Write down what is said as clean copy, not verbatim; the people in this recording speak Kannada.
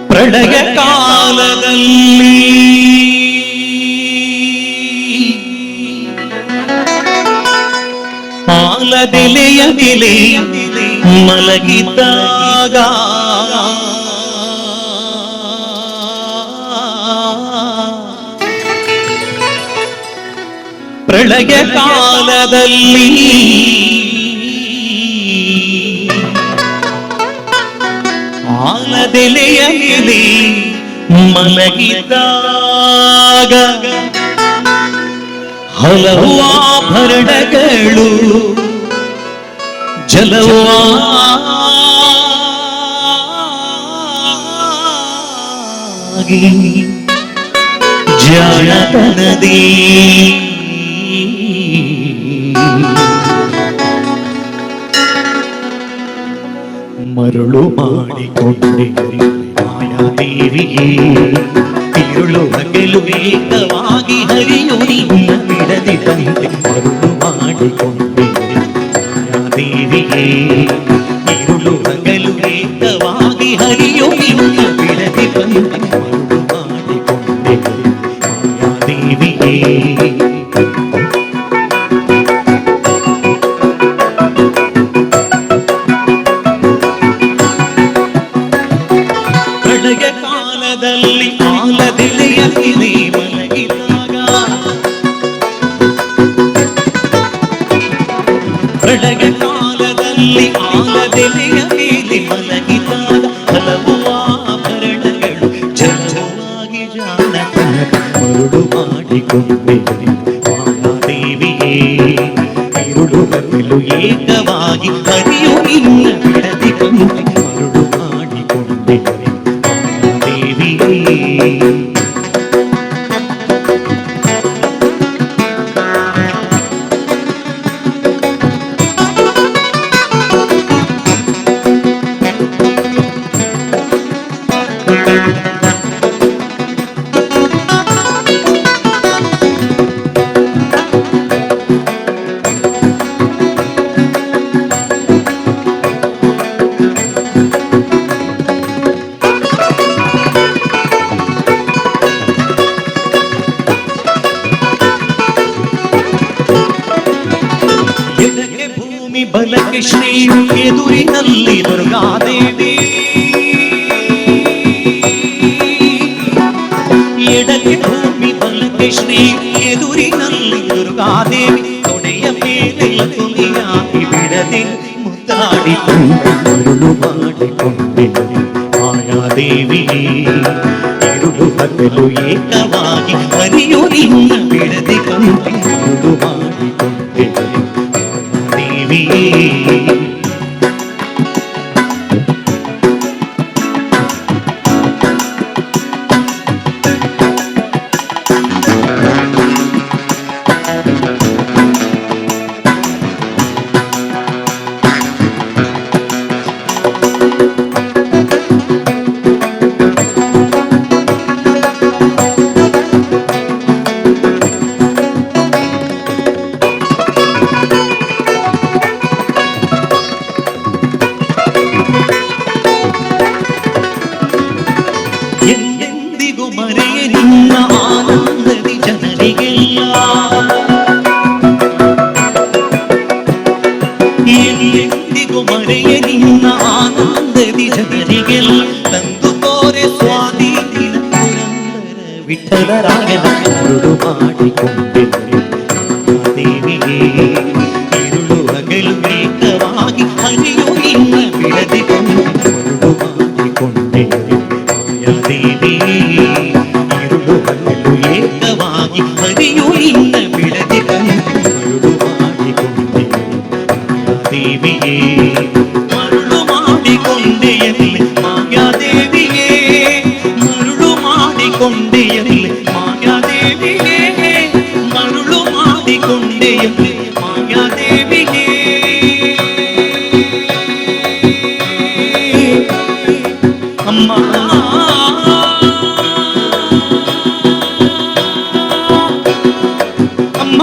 ಪ್ರಳಯ ಕಾಲದಲ್ಲಿ ಆಲದೆಲೆಯ ಮೇಲೆ ಮಲಗಿದ್ದಾಗ ಪ್ರಳಯ ಕಾಲದಲ್ಲಿ ಆಲದೆಲೆಯ ಮೇಲೆ ಮಲಗಿದ್ದಾಗ ಹಲವು ಆಭರಣಗಳು ಜಲವಾಗಿ ಜಾಣತನದಿ ಮರುಳು ಮಾಡಿಕೊಂಡೆ ಮಾಯಾದೇವಿಯೇ ತಿರುಳು ಹಗಲು ವೇಗವಾಗಿ ಹರಿಯು ನಿನ್ನ ಬಿಡದೆ ತಂದೆ ಮರುಳು ಮಾಡಿಕೊಂಡೆ ಮಾಯಾದೇವಿಯೇ ತಿರುಳು ಹಗಲು ವೇಗವಾಗಿ ಹರಿಯು ನಿನ್ನ ಬಿಡದೆ ತಂದೆ ಮರುಳು ಮಾಡಿಕೊಂಡೆ ಮಾಯಾದೇವಿಯೇ ಕಾಲದಲ್ಲಿ ಆಲದೆಲೆಯ ಮೇಲೆ ಮಲಗಿದಾಗ ಪ್ರಳಯ ಕಾಲದಲ್ಲಿ ಆಲದೆಲೆಯ ಮೇಲೆ ಮಲಗಿದಾಗ ಹಲವು ಆಭರಣಗಳು ಜಲವಾಗಿ ಜಾಣತನ ಮರುಳು ಮಾಡಿಕೊಂಡೆ ಮಾಯಾದೇವಿಯೇ ಇರುಳು ಹಗಲು ಏಕವಾಗಿ ಹರಿಯು ನಿನ್ನ ಬಿಡದೆ ಕೊಂಡೆ ಮರುಳು ಮಾಡಿಕೊಂಡೆ ಭೂಮಿ ಬಲಕ್ಕೆ ಶ್ರೀ ಎದುರಿನಲ್ಲಿ ದುರ್ಗಾದೇವಿ ಎಡಕ್ಕೆ ಭೂಮಿ ಬಲಕ್ಕೆ ಶ್ರೀ ಎದುರಿನಲ್ಲಿ ದುರ್ಗಾದೇವಿ ತೊಡೆಯ ಮೇಲೆ ತುಳಿಯಾಗಿ ಬಿಡದೆ ಮುದ್ದಾಡಿಕೊಂಡು ಮರುಳು ಮಾಡಿಕೊಂಡೆ ಮಾಯಾದೇವಿಯೇ ಇರುಳು ಹಗಲು ಏಕವಾಗಿ ಹರಿಯು ನಿನ್ನ ಬಿಡದೆ ಕೊಂಡೆ ಮರುಳು ಮಾಡಿಕೊಂಡೆ ಎಂದೆಂದಿಗೂ ಮರೆಯ ನಿನ್ನ ಆನಂದದಿ ಜನರಿಗೆಲ್ಲ ಎಂದೆಂದಿಗೂ ಮರೆಯ ನಿನ್ನ ಆನಂದದಿ ಜನರಿಗೆಲ್ಲ ತಂದು ತೋರೆ ಸ್ವಾಮಿ ದಿನ ಪುರಂದರ ವಿಠಲರಾಯನ ಮರುಳು ಮಾಡಿಕೊಂಡೆ ದೇವಿಗೆ ಇರುಳು ಹಗಲು ಏಕವಾಗಿ ಹರಿಯು ನಿನ್ನ ಬಿಡದೆ ಮರುಳು ಮಾಡಿಕೊಂಡೆ ಇರುಳು ಹಗಲು ಏಕವಾಗಿ ಹರಿಯು ನಿನ್ನ ಬಿಡದೆ ಮರುಳು ಮಾಡಿಕೊಂಡೆ ದೇವಿಯೇ ಮರುಳು ಮಾಡಿಕೊಂಡೆಯಲ್ಲಿ ಮಾಯಾದೇವಿಯೇ ಮರುಳು ಮಾಡಿಕೊಂಡೆಯಲ್ಲಿ ಮಾಯಾದೇವಿಯೇ ಮರುಳು ಮಾಡಿಕೊಂಡೆಯಲ್ಲಿ ಮಾಯಾದೇವಿಯೇ ಅಮ್ಮ ಅಮ್ಮ